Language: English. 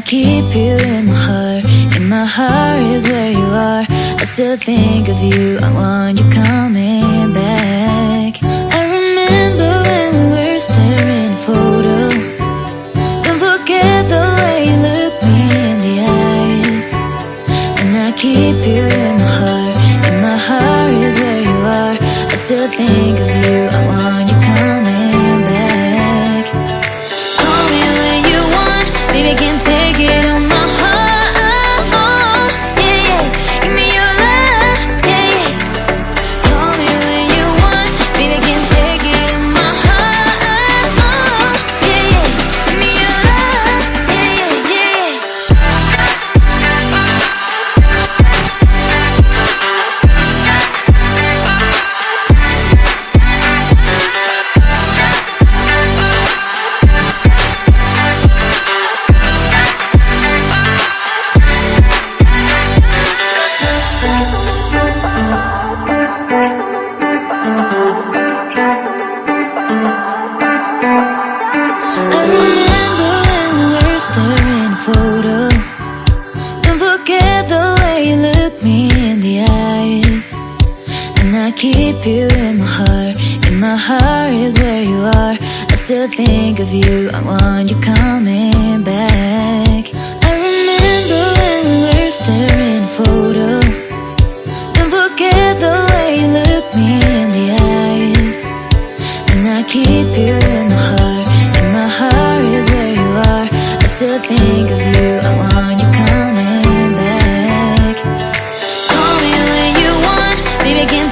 keep you in my heart. In my heart is where you are. I still think of you, I want you coming back. I remember when we were staring at a photo. Don't forget the way you look me in the eyes. And I keep you in my heart. In my heart is where you are. I still think of you, I want you coming back. Call me when you want, baby, I can take it on my heart. Yeah, yeah, give me your love, yeah, yeah. Call me when you want, baby, I can take it on my heart. Yeah, yeah, give me your love, yeah, yeah, yeah. I remember when we were staring at a photo. Don't forget the way you look me in the eyes. And I keep you in my heart. In my heart is where you are. I still think of you, I want you coming back. I remember when we were staring at a photo. Don't forget the way you look me in the eyes. And I keep you in my heart. In my heart is where you are. I still think of you, I want you coming back. Call me when you want, baby, I can